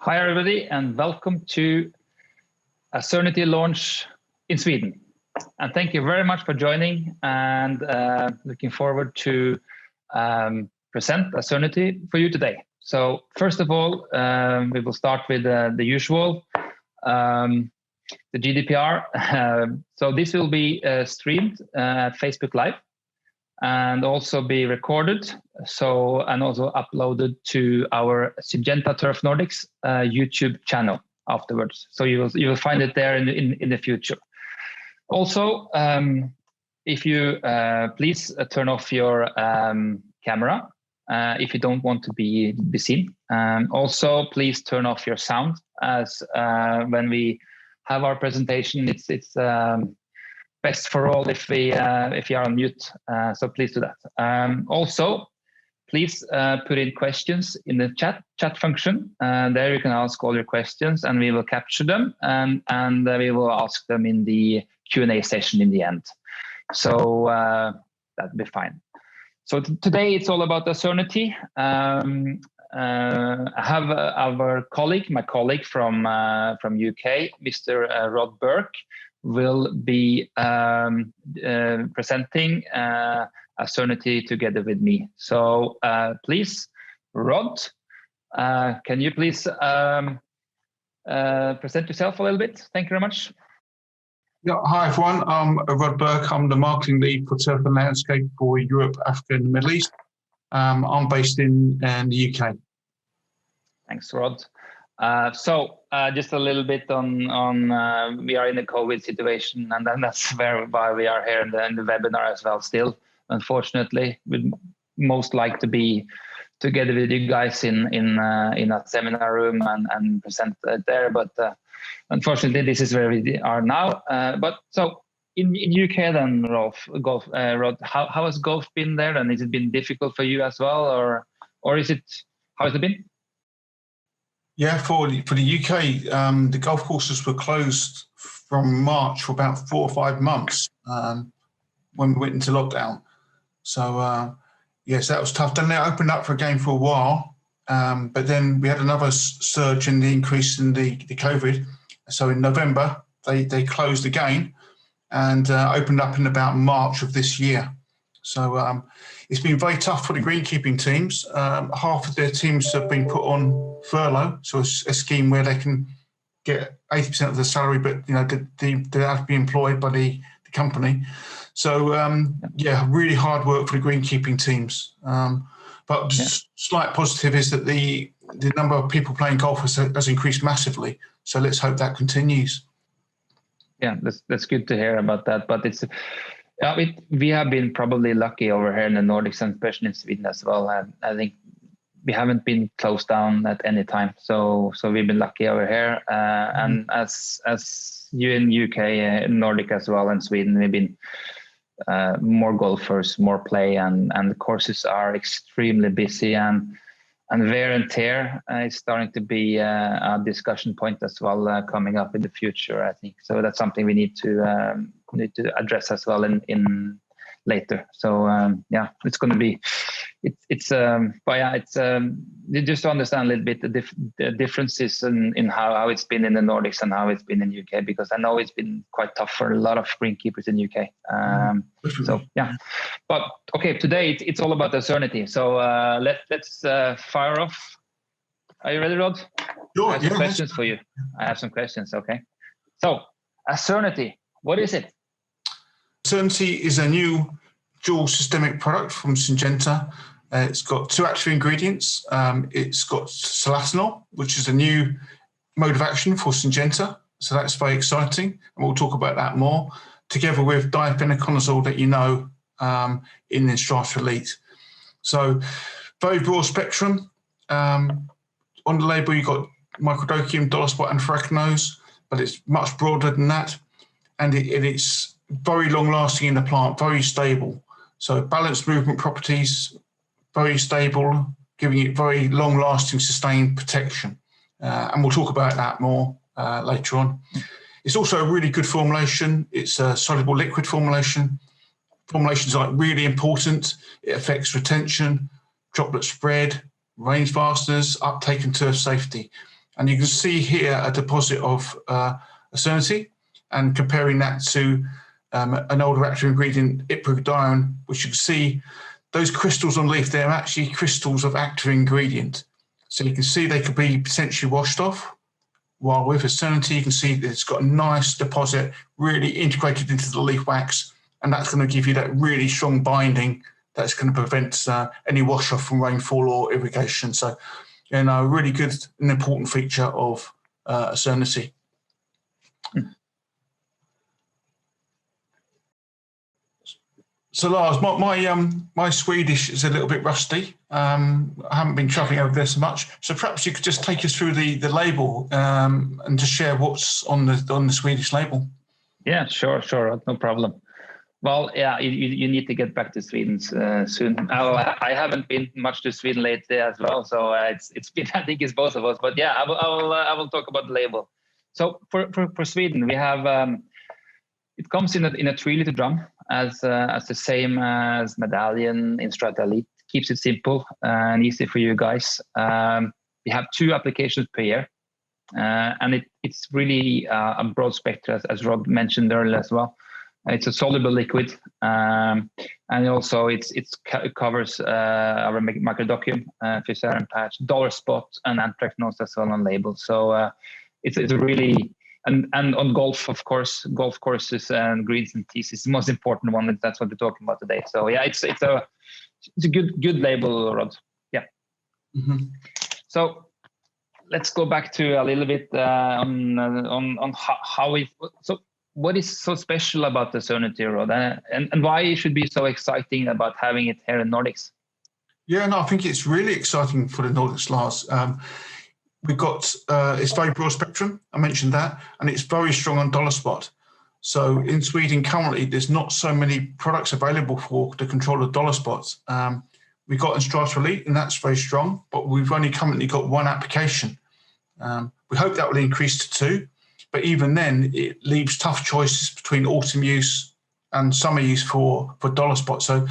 Hi everybody and welcome to Ascernity launch in Sweden. And thank you very much for joining and looking forward to present Ascernity for you today. So first of all, we will start with the usual, the GDPR. So this will be streamed at Facebook Live and also be recorded, and also uploaded to our Syngenta Turf Nordics YouTube channel afterwards. So you will find it there in the future. Also, if you please turn off your camera if you don't want to be seen. Also, please turn off your sound, as when we have our presentation, it's best for all if you are on mute, so please do that. Also, please put in questions in the chat function. There you can ask all your questions and we will capture them and we will ask them in the Q&A session in the end. So that'll be fine. So today it's all about Ascernity. I have my colleague from UK, Mr. Rod Burke, will be presenting Ascernity together with me. So please, Rod, can you please present yourself a little bit? Thank you very much. Yeah, hi everyone, I'm Rod Burke. I'm the marketing lead for Turf and Landscape for Europe, Africa and the Middle East. I'm based in the UK. Thanks, Rod. So just a little bit on we are in the COVID situation, and then that's why we are here in the webinar as well. Still, unfortunately, we'd most like to be together with you guys in a seminar room and present there, but unfortunately, this is where we are now. But so in UK then, Rod, how has golf been there, and has it been difficult for you as well, or is it, how has it been? Yeah, for the UK, the golf courses were closed from March for about 4 or 5 months when we went into lockdown. So yes, that was tough. Then they opened up for a game for a while, but then we had another surge in the increase in the COVID. So in November, they closed again and opened up in about March of this year. So it's been very tough for the greenkeeping teams. Half of their teams have been put on furlough, so it's a scheme where they can get 80% of the salary, but they have to be employed by the company. So yeah, really hard work for the greenkeeping teams. But slight positive is that the number of people playing golf has increased massively. So let's hope that continues. Yeah, that's good to hear about that. But it's. We have been probably lucky over here in the Nordics, and especially in Sweden as well. I think we haven't been closed down at any time, so we've been lucky over here. And as you in UK, Nordic as well, and Sweden, we've been more golfers, more play, and the courses are extremely busy, and wear and tear is starting to be a discussion point as well, coming up in the future, I think. So that's something we need to address as well in later. So yeah, it's going to be, but yeah, it's just to understand a little bit the differences in how it's been in the Nordics and how it's been in UK, because I know it's been quite tough for a lot of greenkeepers in UK. So yeah, but okay, today it's all about Ascernity. So let's fire off. Are you ready, Rod? Sure. I have some questions for you. I have some questions. Okay. So Ascernity, what is it? Ascernity is a new dual systemic product from Syngenta. It's got 2 active ingredients. It's got solatinol, which is a new mode of action for Syngenta. So that's very exciting. And we'll talk about that more, together with difenoconazole that in the Strata Elite. So very broad spectrum. On the label, you've got microdocium, dollar spot, and anthracnose, but it's much broader than that. And it's very long lasting in the plant, very stable. So balanced movement properties, very stable, giving it very long lasting, sustained protection. And we'll talk about that more later on. It's also a really good formulation. It's a soluble liquid formulation. Formulations are really important. It affects retention, droplet spread, range fastness, uptake and turf safety. And you can see here a deposit of Ascernity, and comparing that to an older active ingredient, iprodione, which you can see those crystals on leaf, they're actually crystals of active ingredient. So you can see they could be potentially washed off. While with Ascernity, you can see that it's got a nice deposit really integrated into the leaf wax, and that's going to give you that really strong binding that's going to prevent any wash off from rainfall or irrigation. So, you know, a really good and important feature of Ascernity. So Lars, my Swedish is a little bit rusty. I haven't been travelling over there so much. So perhaps you could just take us through the label and just share what's on the Swedish label. Yeah, sure, no problem. Well, yeah, you need to get back to Sweden soon. I haven't been much to Sweden lately as well, so it's been, I think it's both of us. But yeah, I will talk about the label. So for Sweden, we have it comes in a 3-liter drum as the same as Medallion in Strata Elite. Keeps it simple and easy for you guys. We have 2 applications per year, and it's really a broad spectrum, as Rod mentioned earlier as well. It's a soluble liquid, and also it covers our microdocium, Fusarium patch, dollar spot, and anthrax nose as well on label. So it's really, and on golf, of course, golf courses and greens and tees is the most important one. That's what we're talking about today. So yeah, it's a good label, Rod. Yeah. Mm-hmm. So let's go back to a little bit on how we. So what is so special about the Ascernity, Rod, and why it should be so exciting about having it here in Nordics? Yeah, no, I think it's really exciting for the Nordics, Lars. We've got, it's very broad spectrum, I mentioned that, and it's very strong on dollar spot. So in Sweden currently, there's not so many products available for the control of dollar spots. We've got Strata Elite, and that's very strong, but we've only currently got 1 application. We hope that will increase to 2, but even then, it leaves tough choices between autumn use and summer use for dollar spot. So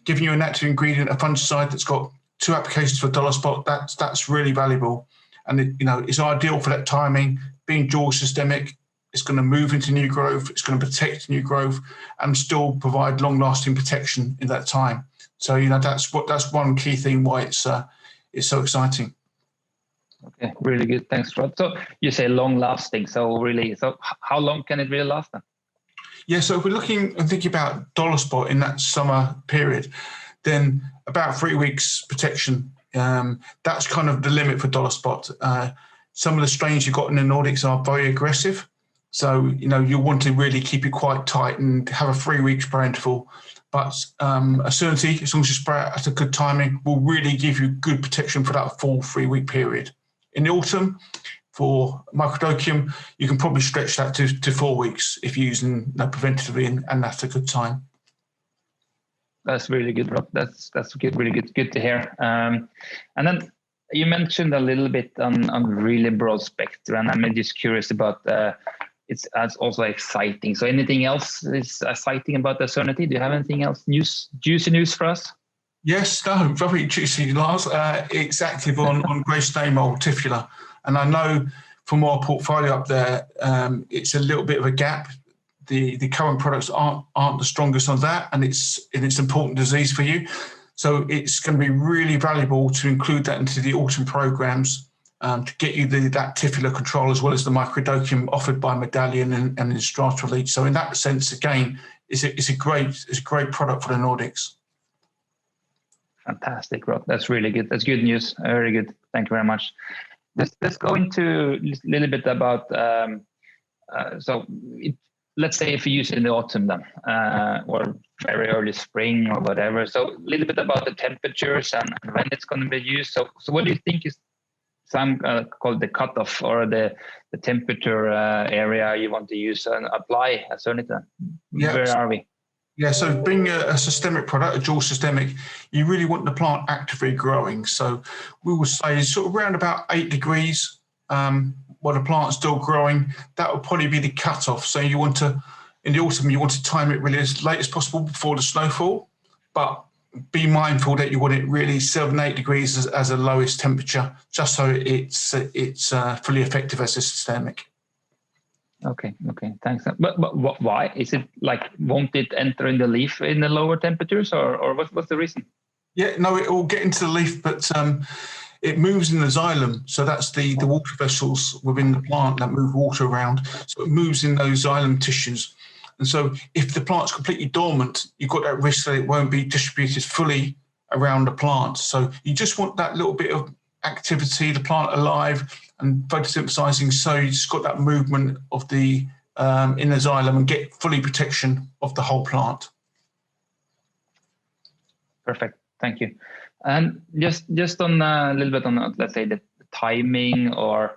giving you an active ingredient, a fungicide that's got 2 applications for dollar spot, that's really valuable. And it's ideal for that timing. Being dual systemic, it's going to move into new growth, it's going to protect new growth, and still provide long-lasting protection in that time. So that's one key thing why it's so exciting. Okay, really good. Thanks, Rod. So you say long-lasting. So how long can it really last then? Yeah. So if we're looking and thinking about dollar spot in that summer period, then about 3 weeks protection. That's kind of the limit for dollar spot. Some of the strains you've got in the Nordics are very aggressive. So, you want to really keep it quite tight and have a 3 week spray interval. But Ascernity, as long as you spray it at a good timing, will really give you good protection for that full 3 week period. In the autumn, for microdocium, you can probably stretch that to 4 weeks if you're using preventatively, and that's a good time. That's really good, Rob. That's good, really good to hear. And then you mentioned a little bit on really broad spectrum, and I'm just curious about it's also exciting. So anything else is exciting about the Ascernity? Do you have anything else juicy news for us? Yes, no, very juicy, Lars. It's active on grey stain mold tifula, and I know from our portfolio up there, it's a little bit of a gap. The current products aren't the strongest on that, and it's important disease for you. So it's going to be really valuable to include that into the autumn programs to get you that tifula control, as well as the microdocium offered by Medallion and Strata Elite. So in that sense, again, it's a great product for the Nordics. Fantastic, Rob. That's really good. That's good news. Very good. Thank you very much. Let's go into a little bit about let's say if you use it in the autumn then, or very early spring or whatever. So a little bit about the temperatures and when it's going to be used. So what do you think is some called the cutoff or the temperature area you want to use and apply Ascernity? Yeah. Where are we? Yeah, so being a systemic product, a dual systemic, you really want the plant actively growing. So we would say sort of around about 8 degrees while the plant's still growing. That would probably be the cutoff. So you want to, in the autumn, you want to time it really as late as possible before the snowfall. But be mindful that you want it really 7, 8 degrees as a lowest temperature, just so it's fully effective as a systemic. Okay, thanks. But why? Is it like, won't it enter in the leaf in the lower temperatures, or what's the reason? Yeah, no, it will get into the leaf, but it moves in the xylem. So that's the water vessels within the plant that move water around. So it moves in those xylem tissues. And so if the plant's completely dormant, you've got that risk that it won't be distributed fully around the plant. So you just want that little bit of activity, the plant alive and photosynthesizing, so you just got that movement of the inner xylem and get fully protection of the whole plant. Perfect, thank you. And just on a little bit on, let's say, the timing, or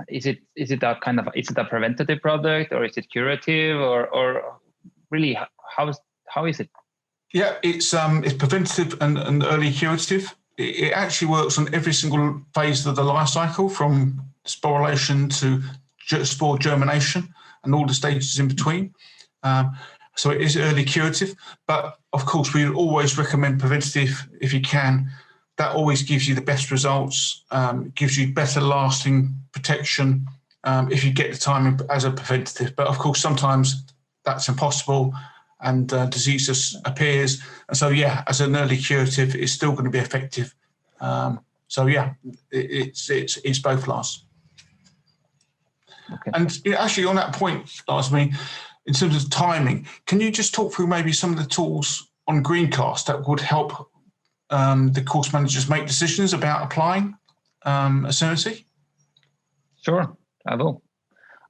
is it a preventative product, or is it curative, or really how is it? Yeah, it's preventative and early curative. It actually works on every single phase of the life cycle, from sporulation to spore germination and all the stages in between. So it is early curative, but of course we always recommend preventative if you can. That always gives you the best results, gives you better lasting protection if you get the timing as a preventative. But of course sometimes that's impossible and disease just appears. And so yeah, as an early curative, it's still going to be effective. So yeah, it's both, Lars. Okay. And actually on that point, Lars, I mean, in terms of timing, can you just talk through maybe some of the tools on Greencast that would help the course managers make decisions about applying Ascernity? Sure, I will.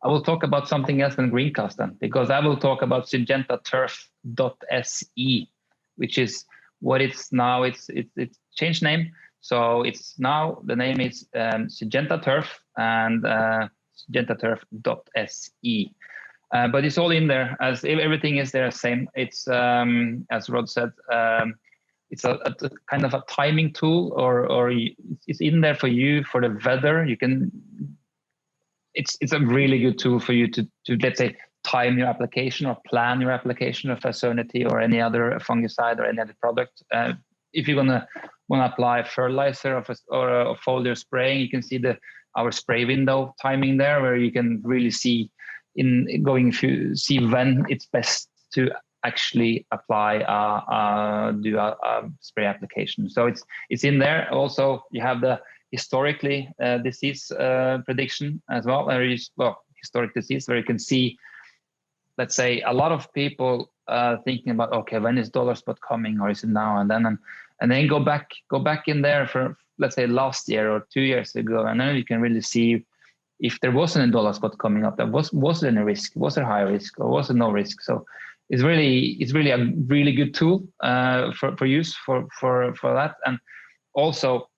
I will talk about something else than Greencast then, because I will talk about Syngenta turf.se, which is what it's now. It's changed name, so it's now, the name is Syngenta Turf and Syngenta turf.se. But it's all in there, as everything is there same. It's as Rod said, it's a kind of a timing tool, or it's in there for you for the weather. You can. It's a really good tool for you to let's say time your application or plan your application of Ascernity or any other fungicide or any other product. If you're want to apply fertilizer or a foliar spraying, you can see our spray window timing there, where you can really see see when it's best to actually apply do a spray application. So it's in there. Also, you have the historically disease prediction as well, historic disease, where you can see, let's say, a lot of people thinking about, okay, when is dollar spot coming, or is it now and then, and then go back in there for, let's say, last year or 2 years ago, and then you can really see if there wasn't a dollar spot coming up, was there any risk, was there high risk, or was there no risk? So it's really a really good tool for use for that. And also,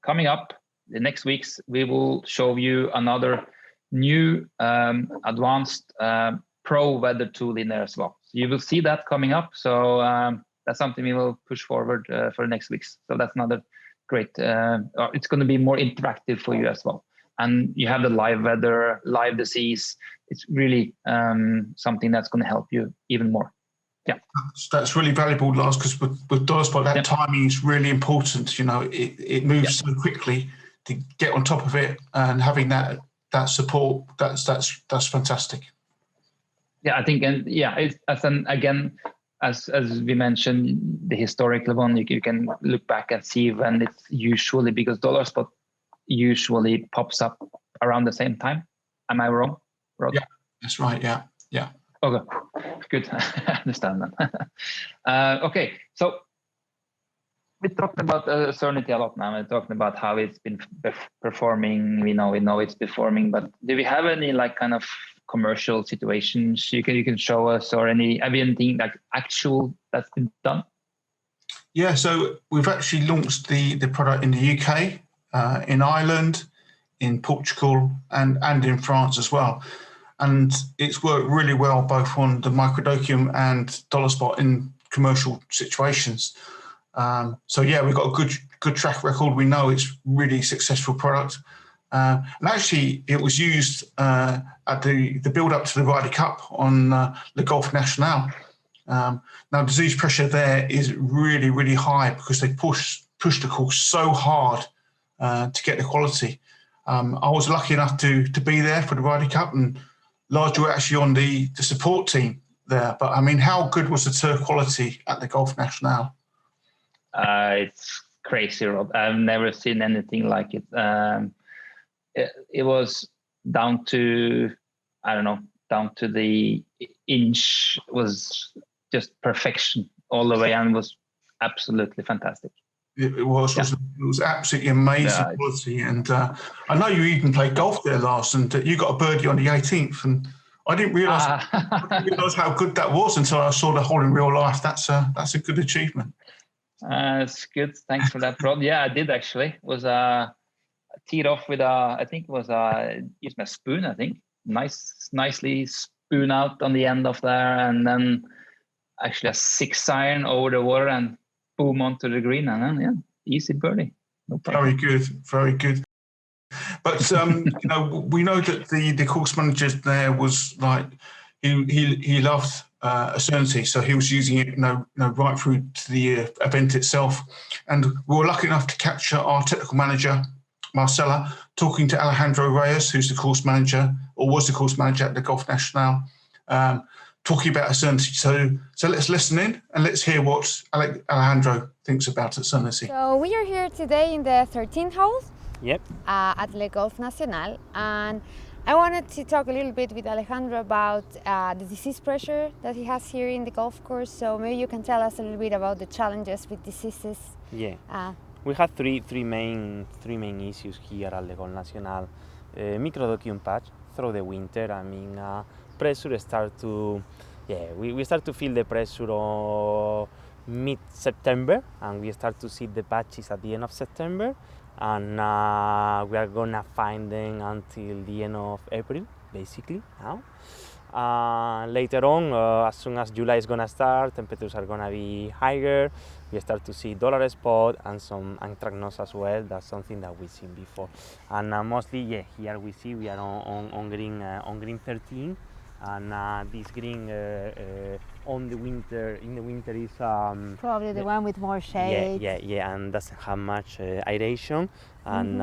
coming up the next weeks, we will show you another new advanced pro weather tool in there as well. So you will see that coming up. So that's something we will push forward for next weeks. So that's another great, it's going to be more interactive for you as well. And you have the live weather, live disease. It's really something that's going to help you even more. Yeah, that's really valuable, Lars, because with dollar spot, that timing is really important. You know, it moves so quickly. To get on top of it and having that support, that's fantastic. Yeah, I think, and yeah, it's as we mentioned, the historical one, you can look back and see when it's usually, because dollar spot usually pops up around the same time. Am I wrong, Rod? Yeah, that's right. Yeah. Okay, good. I understand that. Okay, so we talked about Ascernity a lot now. We're talking about how it's been performing. We know it's performing, but do we have any like kind of commercial situations you can show us, or anything like actual that's been done? Yeah, so we've actually launched the product in the UK, in Ireland, in Portugal, and in France as well. And it's worked really well both on the microdocium and dollar spot in commercial situations. So yeah, we've got a good track record. We know it's really successful product. And actually, it was used at the build up to the Ryder Cup on Le Golf National. Now, disease pressure there is really, really high because they push the course so hard to get the quality. I was lucky enough to be there for the Ryder Cup, and largely actually on the support team there. But I mean, how good was the turf quality at the Golf National? It's crazy, Rob. I've never seen anything like it. It was down to, I don't know, down to the inch, was just perfection all the way, and was absolutely fantastic. It was absolutely amazing quality. And I know you even played golf there last, and you got a birdie on the 18th, and I didn't realise how good that was until I saw the hole in real life. That's a good achievement. It's good. Thanks for that, Rod. Yeah, I did actually. It was teed off with I think it was used my spoon. I think nicely spoon out on the end of there, and then actually a 6-iron over the water and boom onto the green, and then easy birdie. No problem. Very good. But we know that the course manager there was like he loved Ascernity, so he was using it right through to the event itself. And we were lucky enough to capture our technical manager Marcela talking to Alejandro Reyes, who's the course manager or was the course manager at the Golf National, talking about Ascernity. So let's listen in and let's hear what Alejandro thinks about Ascernity. So we are here today in the 13th hole. Yep. At the Golf Nacional, and I wanted to talk a little bit with Alejandro about the disease pressure that he has here in the golf course. So maybe you can tell us a little bit about the challenges with diseases. Yeah. We have three main issues here at the Golf Nacional. Microdocium patch through the winter. I mean, pressure start to, we start to feel the pressure mid-September, and we start to see the patches at the end of September. And we are gonna find them until the end of April, basically now. Later on, as soon as July is gonna start, temperatures are gonna be higher. We start to see dollar spot and some anthracnose as well. That's something that we've seen before. And mostly, here we are on green 13. And this green in the winter is probably the one with more shade. Yeah, and doesn't have much aeration, and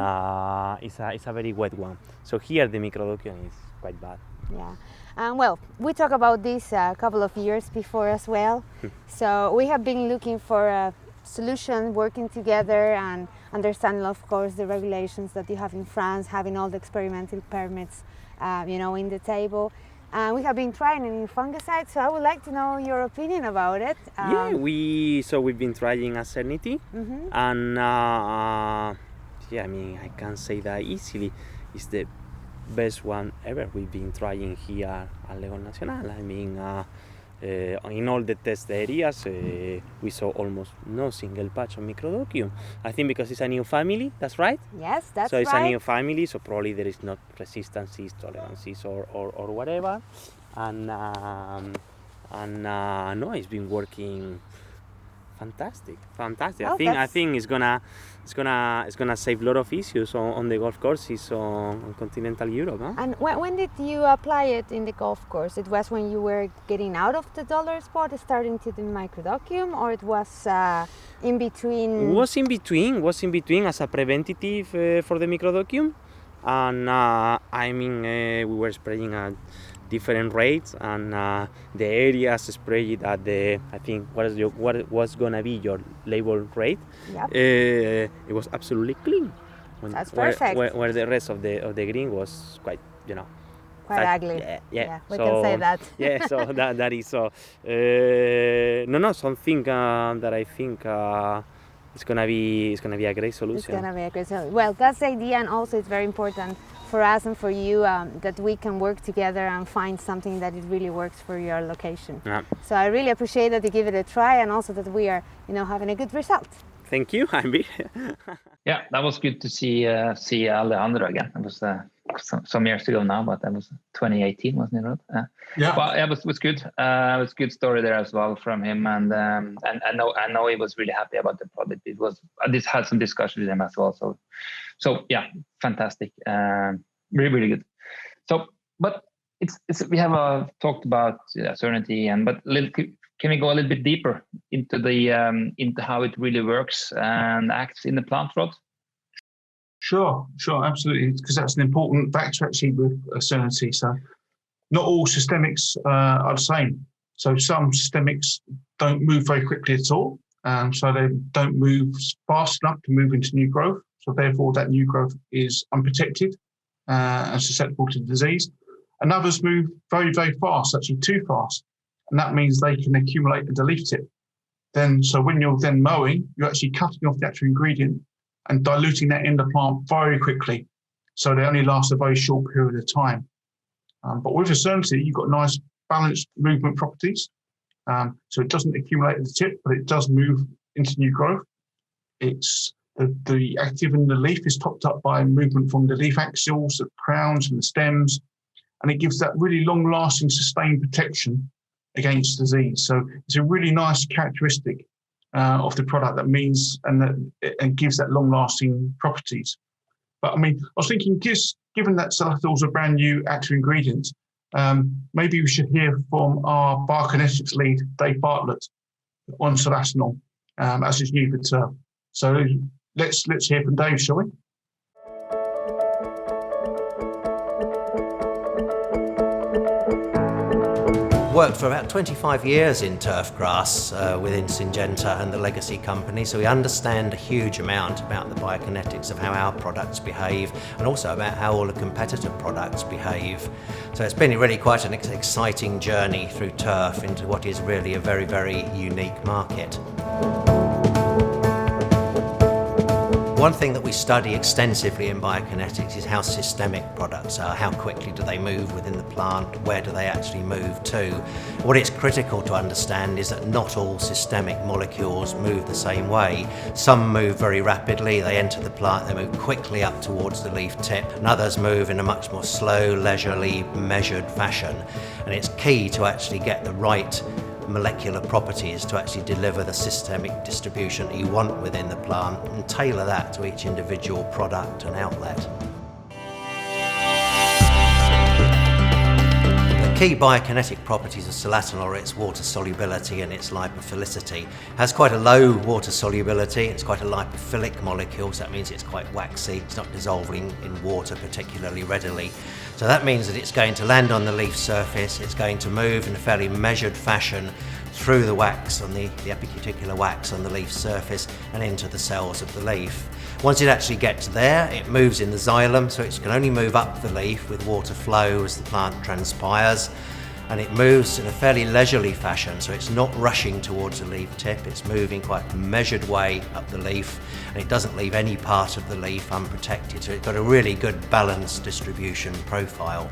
it's a very wet one. So here the microdocium is quite bad. Yeah, and well, we talked about this a couple of years before as well. So we have been looking for a solution, working together, and understanding, of course, the regulations that you have in France, having all the experimental permits, in the table. We have been trying a new fungicide, so I would like to know your opinion about it. We've been trying Ascernity, and I can say that easily. It's the best one ever we've been trying here at Golf Nacional. I mean, in all the test areas, we saw almost no single patch of microdocium. I think because it's a new family, that's right? Yes, that's right. So it's a new family, so probably there is not resistances, tolerances, or whatever. And no, it's been working fantastic. Oh, I think it's gonna save a lot of issues on the golf courses on continental Europe. Huh? And when did you apply it in the golf course? It was when you were getting out of the dollar spot, starting to the microdocium, or it was in between? Was in between as a preventative for the microdocium, and we were spraying at different rates, and the areas sprayed at what was gonna be your label rate. Yep. It was absolutely clean. That's perfect. Where the rest of the green was quite, quite ugly. Yeah. We can say that. Yeah. So that is so. Something that I think it's gonna be a great solution. It's gonna be a great solution. Well, that's the idea, and also it's very important for us and for you that we can work together and find something that it really works for your location. Yeah. So I really appreciate that you give it a try, and also that we are, having a good result. Thank you, Ambi. Yeah, that was good to see Alejandro again. It was some years ago now, but that was 2018, wasn't it, Rod? Yeah. But it was good. It was a good story there as well from him, and I know he was really happy about the product. I just had some discussion with him as well. So yeah, fantastic. Really, really good. So, but we have talked about Ascernity, but can we go a little bit deeper into into how it really works and acts in the plant rod? Sure, absolutely, because that's an important factor actually with Ascernity. So not all systemics are the same. So some systemics don't move very quickly at all. So they don't move fast enough to move into new growth. So therefore that new growth is unprotected and susceptible to disease. And others move very, very fast, actually too fast. And that means they can accumulate at the leaf tip. So when you're then mowing, you're actually cutting off the active ingredient and diluting that in the plant very quickly. So they only last a very short period of time. But with Ascernity, you've got nice balanced movement properties. So it doesn't accumulate at the tip, but it does move into new growth. It's the active in the leaf is topped up by movement from the leaf axils, the crowns and the stems, and it gives that really long-lasting, sustained protection against disease. So it's a really nice characteristic of the product that means and gives that long-lasting properties. But I mean, I was thinking, given that Salatinol is a brand new active ingredient, maybe we should hear from our biokinetics lead, Dave Bartlett, on Salatinol as it's new for turf. So let's hear from Dave, shall we? Worked for about 25 years in turf grass within Syngenta and the legacy company, so we understand a huge amount about the biokinetics of how our products behave and also about how all the competitor products behave. So it's been really quite an exciting journey through turf into what is really a very, very unique market. One thing that we study extensively in biokinetics is how systemic products are, how quickly do they move within the plant, where do they actually move to. What is critical to understand is that not all systemic molecules move the same way. Some move very rapidly, they enter the plant, they move quickly up towards the leaf tip, and others move in a much more slow, leisurely, measured fashion. And it's key to actually get the right molecular properties to actually deliver the systemic distribution that you want within the plant and tailor that to each individual product and outlet. The key biokinetic properties of Salatinol are its water solubility and its lipophilicity. It has quite a low water solubility, it's quite a lipophilic molecule, so that means it's quite waxy, it's not dissolving in water particularly readily. So that means that it's going to land on the leaf surface, it's going to move in a fairly measured fashion through the wax, on the epicuticular wax on the leaf surface and into the cells of the leaf. Once it actually gets there, it moves in the xylem, so it can only move up the leaf with water flow as the plant transpires. And it moves in a fairly leisurely fashion, so it's not rushing towards the leaf tip, it's moving quite a measured way up the leaf, and it doesn't leave any part of the leaf unprotected, so it's got a really good balanced distribution profile.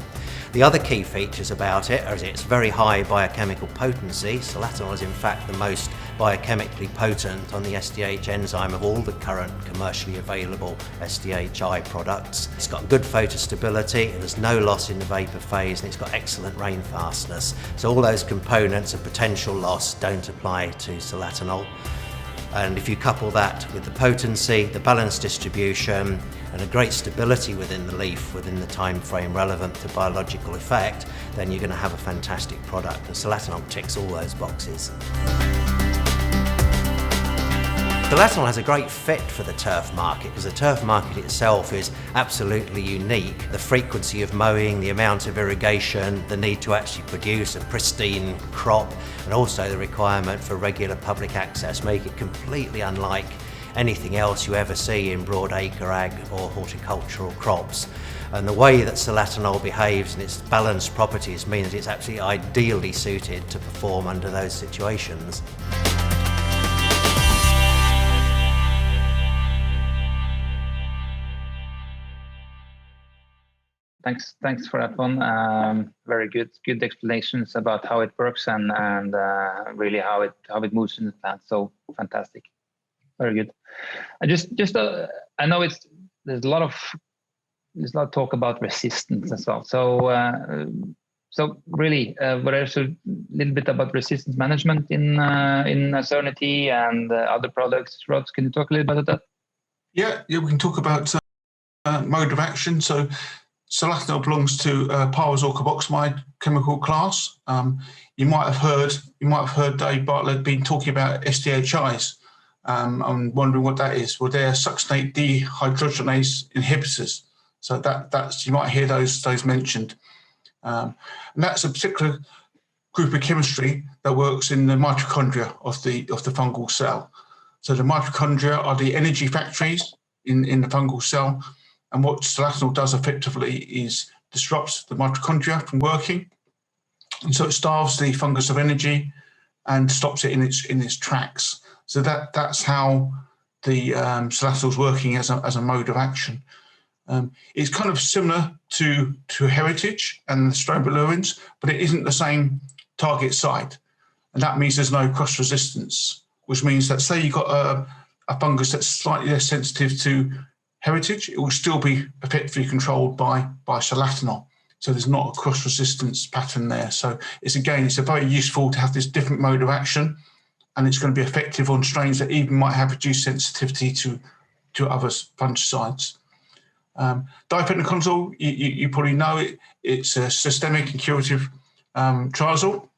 The other key features about it are its very high biochemical potency. Salatinol is in fact the most biochemically potent on the SDH enzyme of all the current commercially available SDHI products. It's got good photostability, there's no loss in the vapor phase, and it's got excellent rain fastness. So all those components of potential loss don't apply to Salatinol. And if you couple that with the potency, the balanced distribution, and a great stability within the leaf within the time frame relevant to biological effect, then you're going to have a fantastic product. And Salatinol ticks all those boxes. Salatinol has a great fit for the turf market because the turf market itself is absolutely unique. The frequency of mowing, the amount of irrigation, the need to actually produce a pristine crop, and also the requirement for regular public access make it completely unlike anything else you ever see in broadacre ag or horticultural crops. And the way that Salatinol behaves and its balanced properties mean that it's absolutely ideally suited to perform under those situations. Thanks for that one. Very good explanations about how it works and really how it moves in the plant. So fantastic, very good. I know there's a lot of talk about resistance as well. So really, there's a little bit about resistance management in Ascernity and other products. Rod, can you talk a little bit about that? Yeah, we can talk about mode of action. So Solatinol belongs to pyrazole carboxamide chemical class. You might have heard Dave Bartlett been talking about SDHIs. I'm wondering what that is. Well, they're succinate dehydrogenase inhibitors. So that's you might hear those mentioned. And that's a particular group of chemistry that works in the mitochondria of the fungal cell. So the mitochondria are the energy factories in the fungal cell, and what solatinol does effectively is disrupts the mitochondria from working, and so it starves the fungus of energy and stops it in its tracks. So that's how the solatinol is working as a mode of action. It's kind of similar to heritage and the strobilurins, but it isn't the same target site, and that means there's no cross resistance, which means that say you've got a fungus that's slightly less sensitive to heritage, it will still be effectively controlled by solatinol. So there's not a cross resistance pattern there. So it's a very useful to have this different mode of action, and it's going to be effective on strains that even might have reduced sensitivity to other fungicides. Difenoconazole, you probably know it. It's a systemic and curative triazole.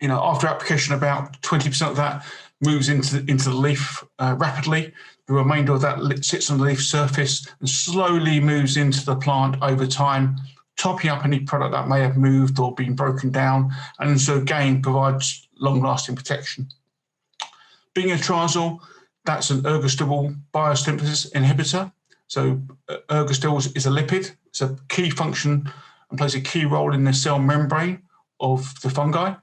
After application, about 20% of that moves into the leaf rapidly. The remainder of that sits on the leaf surface and slowly moves into the plant over time, topping up any product that may have moved or been broken down, and so again provides long-lasting protection. Being a triazole, that's an ergosterol biosynthesis inhibitor. So ergosterol is a lipid. It's a key function and plays a key role in the cell membrane of the fungi.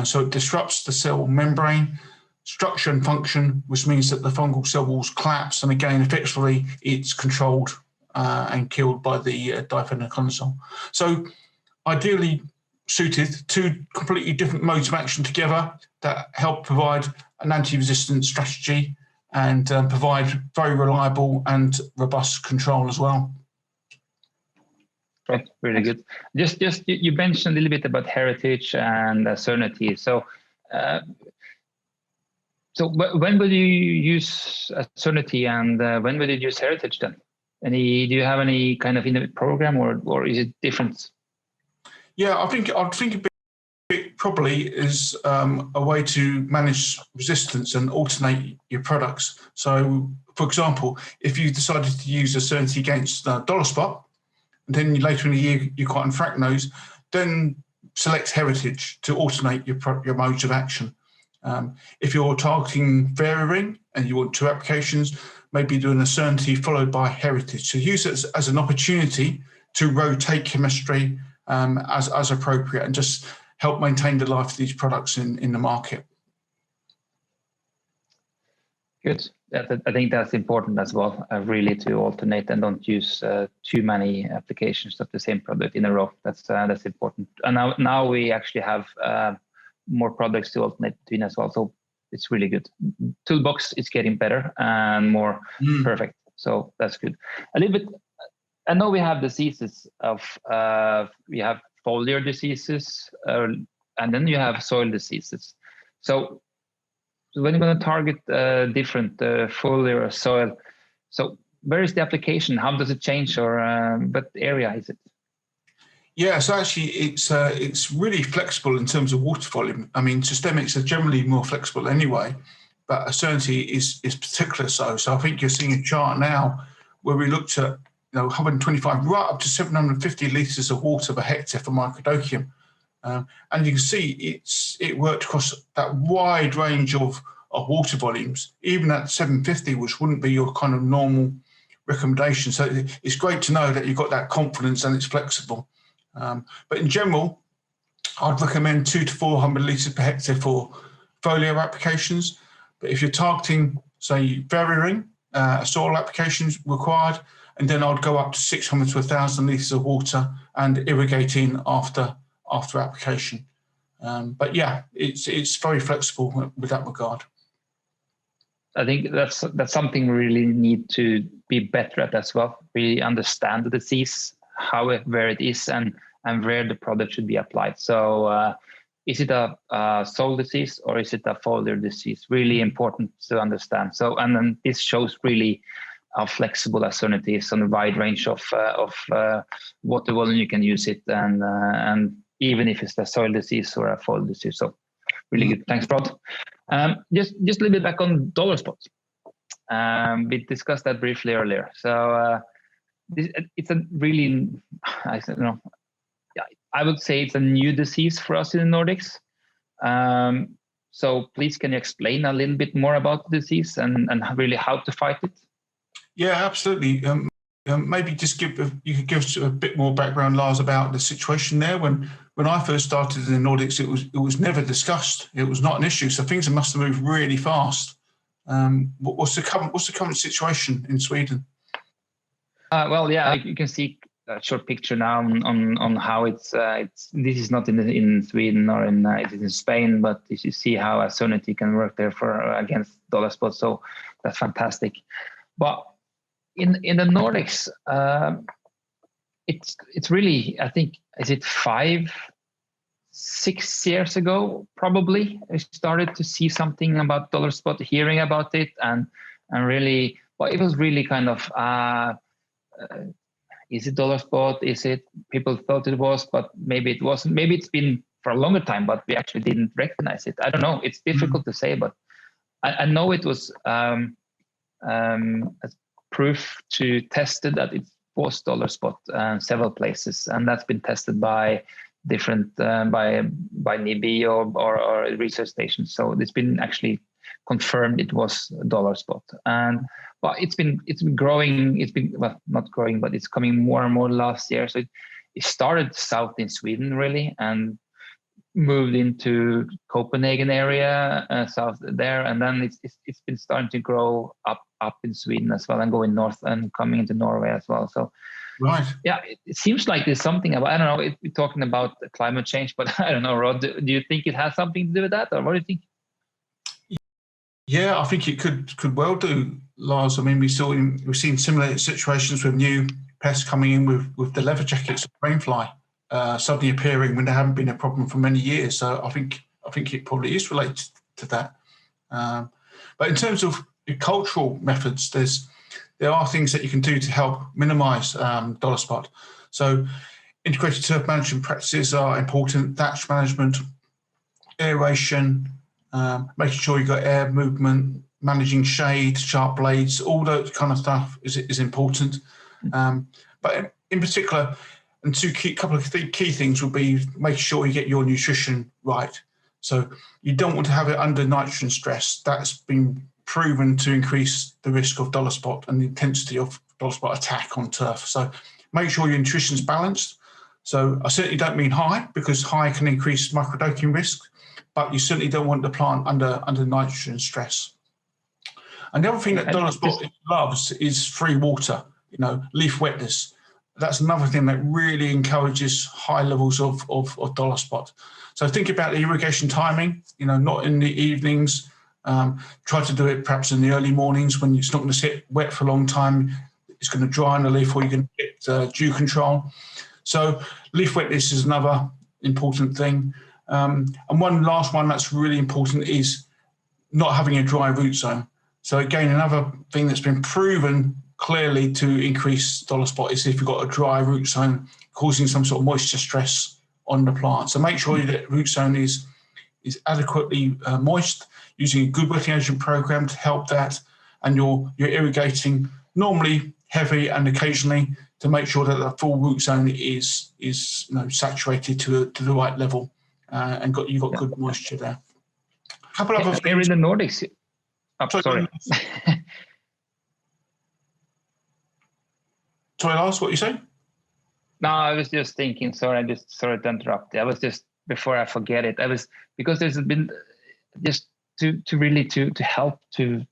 So it disrupts the cell membrane structure and function, which means that the fungal cell walls collapse, and again, effectively, it's controlled and killed by the difenoconazole. So ideally suited, two completely different modes of action together that help provide an anti-resistant strategy and provide very reliable and robust control as well. Right, really good. Just you mentioned a little bit about heritage and Ascernity. So when will you use Ascernity and when will you use heritage then? Do you have any kind of in program or is it different? Yeah, I think it probably is a way to manage resistance and alternate your products. So, for example, if you decided to use Ascernity against dollar spot, and then later in the year you cotton fragnose, then select heritage to alternate your modes of action. If you're targeting vari-ring and you want two applications, maybe do an Ascernity followed by heritage. So use it as an opportunity to rotate chemistry as appropriate and just help maintain the life of these products in the market. Good. I think that's important as well, really, to alternate and don't use too many applications of the same product in a row. That's important. And now we actually have more products to alternate between as well. So it's really good. Toolbox is getting better and more perfect. So that's good. A little bit, I know we have diseases of, we have foliar diseases, and then you have soil diseases. So when you're going to target different foliar or soil, so where is the application? How does it change, or what area is it? Yeah, so actually it's really flexible in terms of water volume. I mean, systemics are generally more flexible anyway, but Ascernity is particular so. So I think you're seeing a chart now where we looked at 125 right up to 750 litres of water per hectare for microdocium. And you can see it worked across that wide range of water volumes, even at 750, which wouldn't be your kind of normal recommendation. So it's great to know that you've got that confidence and it's flexible. But in general, I'd recommend 200 to 400 litres per hectare for foliar applications. But if you're targeting, say, vari-ring, soil applications required, and then I'd go up to 600 to 1,000 litres of water and irrigating after application. But yeah, it's very flexible with that regard. I think that's something we really need to be better at as well. We understand the disease, where it is, and where the product should be applied. So is it a soil disease or is it a foliar disease? Really important to understand. So, and then this shows really how flexible Ascernity is on a wide range of water volume you can use it, and even if it's a soil disease or a fall disease. So really good. Thanks, Rod. Just a little bit back on dollar spot. We discussed that briefly earlier. So it's a really, I don't know, I would say it's a new disease for us in the Nordics. So please, can you explain a little bit more about the disease and really how to fight it? Yeah, absolutely. Maybe just you could give us a bit more background, Lars, about the situation there. When I first started in the Nordics, it was never discussed. It was not an issue. So things must have moved really fast. What's the current situation in Sweden? Well, yeah, you can see a short picture now on how it's. This is not in Sweden or it is in Spain, but you see how Ascernity can work there against dollar spot. So that's fantastic. But in the Nordics, it's really, I think, is it 5-6 years ago probably I started to see something about dollar spot, hearing about it, and really, well, it was really kind of. Is it dollar spot? Is it? People thought it was, but maybe it wasn't. Maybe it's been for a longer time, but we actually didn't recognize it. I don't know. It's difficult to say, but I know it was as proof to tested that it was dollar spot several places, and that's been tested by different by NIBI or research stations. So it's been actually confirmed it was dollar spot, and well, it's been growing. It's been, well, not growing, but it's coming more and more last year. So it started south in Sweden really, and moved into Copenhagen area, south there, and then it's been starting to grow up in Sweden as well, and going north and coming into Norway as well. So right, yeah, it seems like there's something about, I don't know, we're talking about climate change, but I don't know, Rod, do you think it has something to do with that, or what do you think? Yeah, I think it could well do, Lars. I mean, we've seen similar situations with new pests coming in with the leather jackets of rainfly suddenly appearing when there haven't been a problem for many years. So I think it probably is related to that. But in terms of the cultural methods, there are things that you can do to help minimise dollar spot. So integrated turf management practices are important. Thatch management, aeration. Making sure you've got air movement, managing shade, sharp blades, all that kind of stuff is important. But in particular, and couple of key things would be making sure you get your nutrition right. So you don't want to have it under nitrogen stress. That's been proven to increase the risk of dollar spot and the intensity of dollar spot attack on turf. So make sure your nutrition's balanced. So I certainly don't mean high, because high can increase microdosing risk, but you certainly don't want the plant under nitrogen stress. And the other thing that dollar spot loves is free water, leaf wetness. That's another thing that really encourages high levels of dollar spot. So think about the irrigation timing, not in the evenings. Try to do it perhaps in the early mornings when it's not going to sit wet for a long time. It's going to dry on the leaf, or you can get dew control. So leaf wetness is another important thing. And one last one that's really important is not having a dry root zone. So again, another thing that's been proven clearly to increase dollar spot is if you've got a dry root zone causing some sort of moisture stress on the plant. So make sure that root zone is adequately moist, using a good wetting agent program to help that, and you're irrigating normally heavy and occasionally to make sure that the full root zone is saturated to the right level, and you've got good moisture there. A couple of other here things. in the Nordics. Oh, sorry. Sorry, Lars, what you say? No, I was just thinking. Sorry, I just sorry to interrupt. I was just, before I forget it, because there's been just to help to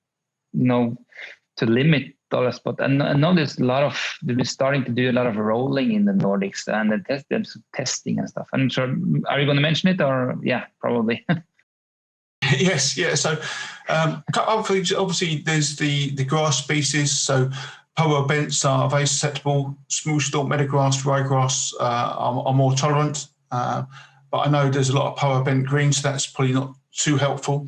limit dollar spot. And I know they've been starting to do a lot of rolling in the Nordics, and there's testing and stuff. I'm sure. Are you going to mention it, or yeah, probably. Yes, yeah. So obviously there's the grass species. So poa bents are very susceptible. Small stalk meadowgrass, ryegrass are more tolerant. But I know there's a lot of poa bent green, so that's probably not too helpful.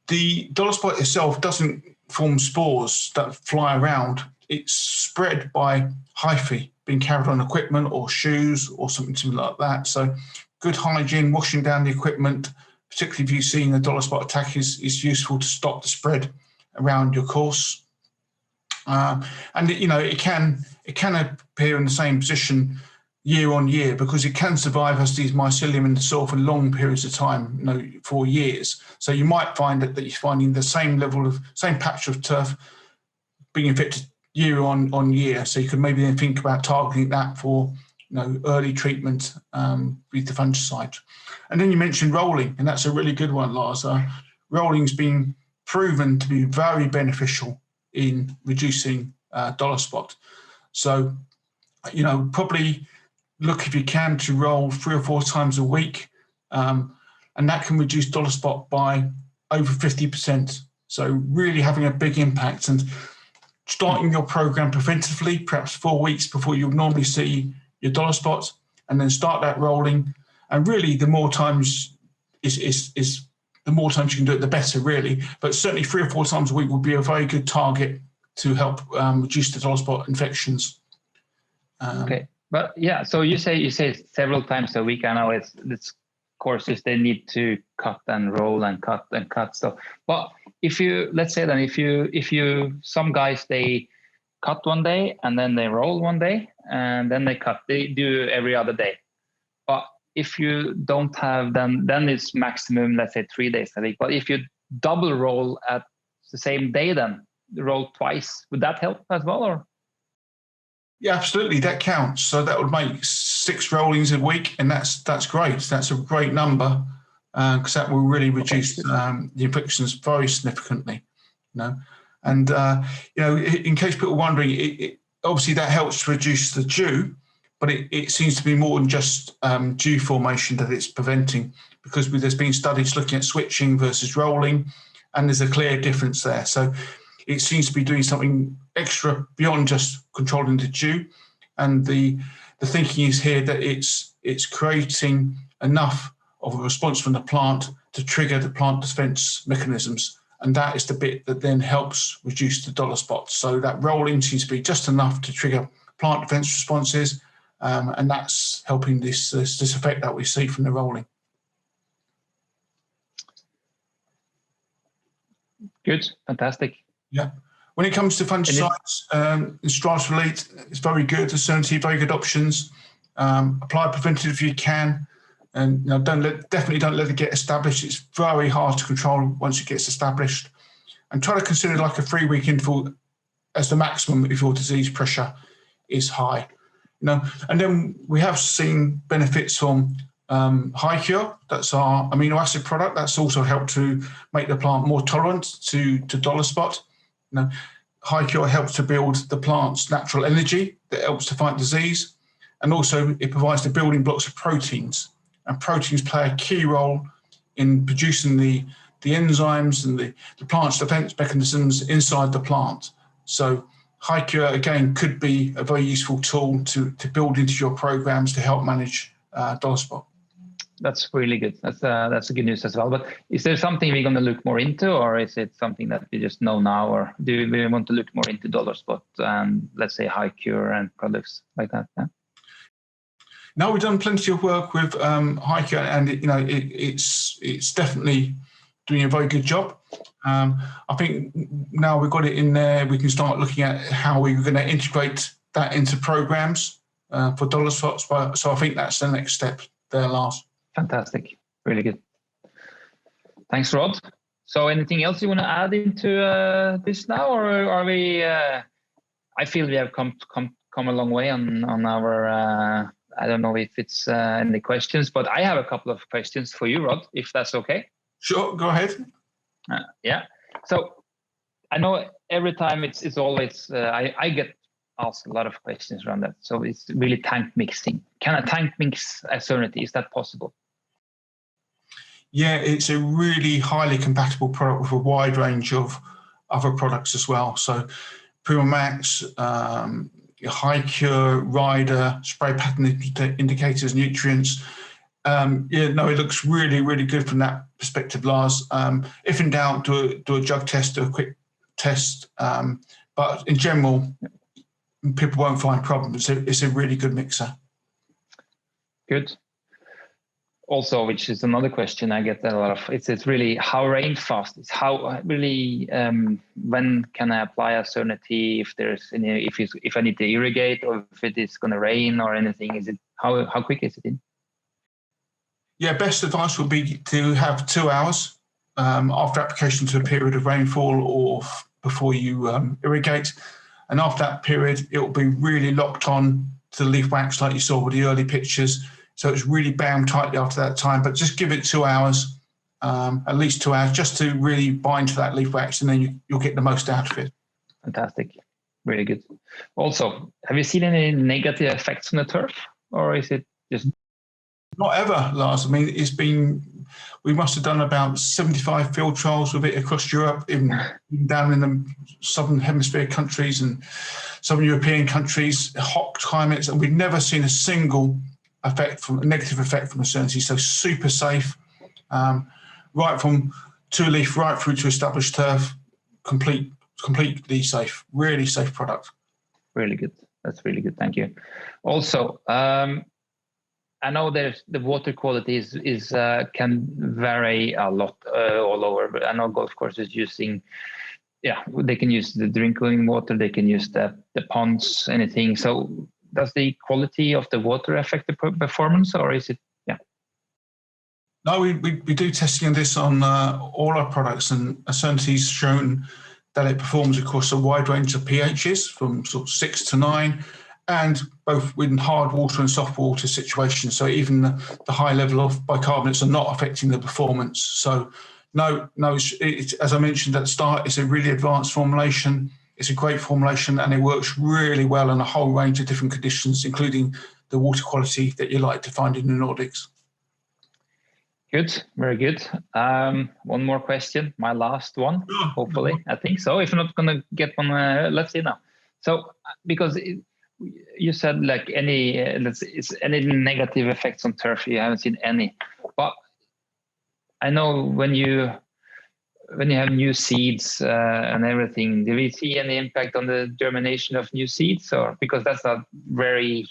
The dollar spot itself doesn't form spores that fly around, it's spread by hyphae being carried on equipment or shoes or something similar like that. So good hygiene, washing down the equipment, particularly if you've seen a dollar spot attack, is useful to stop the spread around your course. And it can appear in the same position year on year because it can survive as these mycelium in the soil for long periods of time, for years. So you might find that you're finding the same patch of turf being infected year on year. So you could maybe then think about targeting that for early treatment with the fungicide. And then you mentioned rolling, and that's a really good one, Lars. Rolling's been proven to be very beneficial in reducing dollar spot. So, probably look if you can to roll 3 or 4 times a week, and that can reduce dollar spot by over 50%. So really having a big impact, and starting your program preventively, perhaps 4 weeks before you would normally see your dollar spot, and then start that rolling. And really, the more times the more times you can do it, the better, really. But certainly 3 or 4 times a week would be a very good target to help reduce the dollar spot infections. Okay, but yeah, so you say several times a week. I know it's courses they need to cut and roll and cut and cut stuff. But if you some guys they cut one day and then they roll one day and then they cut. They do every other day. But if you don't have then it's maximum, let's say 3 days a week. But if you double roll at the same day, then roll twice, would that help as well, or? Yeah, absolutely, that counts. So that would make 6 rollings a week, and that's great. That's a great number because that will really reduce the infections very significantly. And in case people are wondering, it obviously that helps to reduce the dew, but it seems to be more than just dew formation that it's preventing, because there's been studies looking at switching versus rolling, and there's a clear difference there. So it seems to be doing something extra beyond just controlling the dew. And the thinking is here that it's creating enough of a response from the plant to trigger the plant defense mechanisms. And that is the bit that then helps reduce the dollar spots. So that rolling seems to be just enough to trigger plant defense responses. And that's helping this effect that we see from the rolling. Good, fantastic. Yeah. When it comes to fungicides, Stratus Elite is very good. Ascernity, very good options. Apply preventative if you can, and definitely don't let it get established. It's very hard to control once it gets established. And try to consider like a 3-week interval as the maximum if your disease pressure is high. And then we have seen benefits from High Cure. That's our amino acid product. That's also helped to make the plant more tolerant to dollar spot. High Cure helps to build the plant's natural energy that helps to fight disease, and also it provides the building blocks of proteins, and proteins play a key role in producing the enzymes and the plant's defense mechanisms inside the plant. So High Cure again could be a very useful tool to build into your programs to help manage dollar spot. That's really good. That's good news as well. But is there something we're going to look more into, or is it something that we just know now, or do we want to look more into dollar spot and let's say High Cure and products like that? Yeah? Now, we've done plenty of work with High Cure, and it's definitely doing a very good job. I think now we've got it in there, we can start looking at how we're going to integrate that into programs for dollar spots. So I think that's the next step there, Lars. Fantastic. Really good. Thanks, Rod. So anything else you want to add into this now, or are we, I feel we have come a long way on our, I don't know if it's any questions, but I have a couple of questions for you, Rod, if that's okay. Sure, go ahead. Yeah. So I know every time it's always, I get asked a lot of questions around that. So it's really tank mixing. Can a tank mix Ascernity? Is that possible? Yeah, it's a really highly compatible product with a wide range of other products as well. So Prima Max, High Cure, Rider, spray pattern indicators, nutrients. It looks really, really good from that perspective, Lars. If in doubt, do a drug test, do a quick test. But in general, people won't find problems. It's a really good mixer. Good. Also, which is another question I get a lot of, it's really how rain fast is, how really, when can I apply Ascernity, if there's any, if I need to irrigate, or if it is going to rain or anything, is it, how quick is it in? Yeah, best advice would be to have 2 hours after application to a period of rainfall or before you irrigate. And after that period, it will be really locked on to the leaf wax like you saw with the early pictures. So it's really bound tightly after that time, but just give it 2 hours, at least 2 hours, just to really bind to that leaf wax, and then you'll get the most out of it. Fantastic. Really good. Also, have you seen any negative effects on the turf, or is it just... Not ever, Lars. I mean, we must have done about 75 field trials with it across Europe, even down in the southern hemisphere countries and southern European countries, hot climates, and we've never seen a single negative effect from Ascernity. So super safe, right from two-leaf right through to established turf, completely safe, really safe product. Really good. That's really good. Thank you. Also, I know there's the water quality is can vary a lot all over, but I know golf courses using, they can use the drinking water, they can use the ponds, anything. So does the quality of the water affect the performance, or is it? No, we do testing on this on all our products, and Ascernity's shown that it performs across a wide range of pHs from sort of 6 to 9, and both in hard water and soft water situations. So even the high level of bicarbonates are not affecting the performance. So no, it's, as I mentioned at the start, it's a really advanced formulation. It's a great formulation, and it works really well in a whole range of different conditions, including the water quality that you like to find in the Nordics. Good, very good. One more question, my last one, hopefully. I think so. If you're not going to get one, let's see now. So, because you said like any negative effects on turf, you haven't seen any. But I know when you have new seeds and everything, do we see any impact on the germination of new seeds, or because that's a very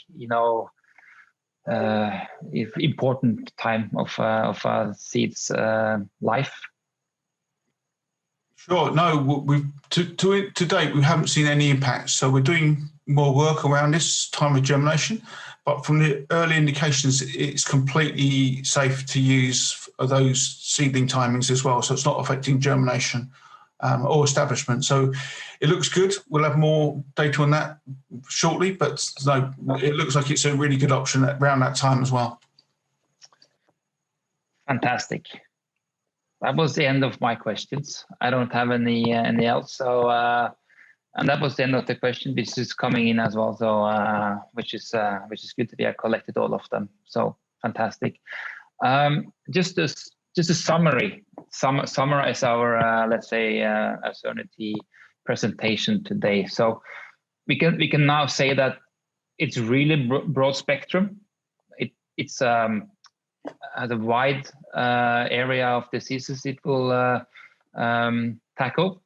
important time of a seed's life? Sure. No, to date we haven't seen any impact. So we're doing more work around this time of germination, but from the early indications, it's completely safe to use those seedling timings as well. So it's not affecting germination or establishment. So it looks good. We'll have more data on that shortly, but no, it looks like it's a really good option around that time as well. Fantastic. That was the end of my questions. I don't have any else. So, and that was the end of the question. This is coming in as well. So, which is good to be. I collected all of them. So fantastic. Just a summary. Summarize our let's say Ascernity presentation today. So we can now say that it's really broad spectrum. It's has a wide area of diseases it will tackle.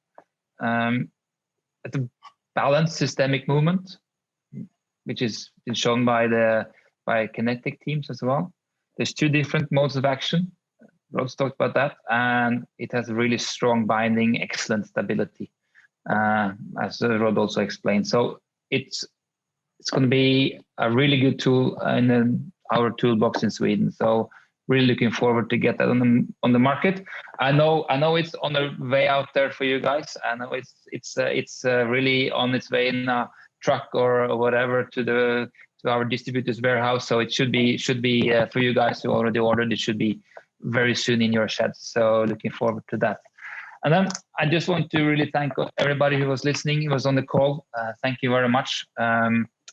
It's a balanced systemic movement, which is shown by kinetic teams as well. There's 2 different modes of action. Rod's talked about that, and it has a really strong binding, excellent stability, as Rod also explained. So it's going to be a really good tool in our toolbox in Sweden. So really looking forward to get that on the market. I know it's on the way out there for you guys. I know it's really on its way in a truck or whatever to our distributor's warehouse. So it should be for you guys who already ordered. It should be very soon in your sheds. So looking forward to that. And then I just want to really thank everybody who was listening, who was on the call. Thank you very much.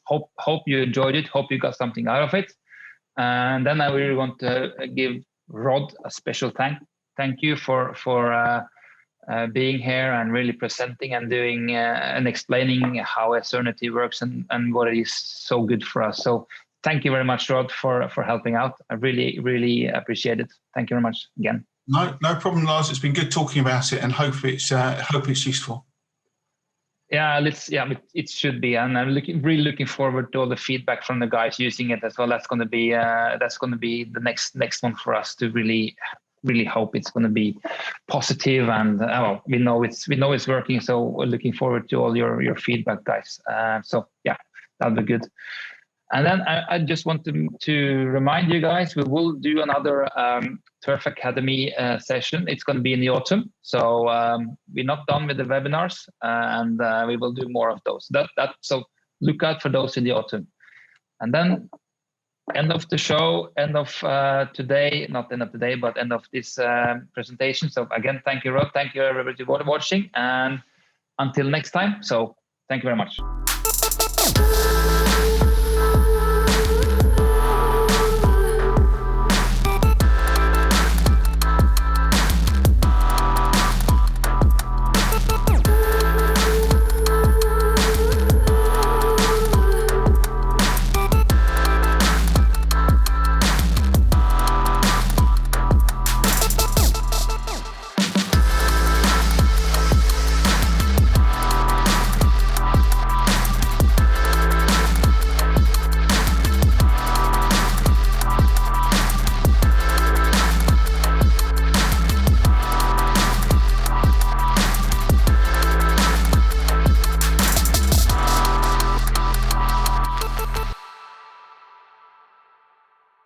Hope you enjoyed it. Hope you got something out of it. And then I really want to give Rod a special thank you for being here and really presenting and doing and explaining how Ascernity works and what it is so good for us. So thank you very much, Rod, for helping out. I really appreciate it. Thank you very much again. No problem, Lars. It's been good talking about it, and hope it's useful. It should be, and I'm really looking forward to all the feedback from the guys using it as well. That's going to be the next one for us to really hope it's going to be positive, and we know it's working. So we're looking forward to all your feedback, guys. That'll be good. And then I just want to remind you guys, we will do another Turf Academy session. It's going to be in the autumn. So we're not done with the webinars, and we will do more of those. So look out for those in the autumn. And then end of the show, end of today, not end of today, but end of this presentation. So again, thank you, Rod. Thank you, everybody, for watching. And until next time. So thank you very much.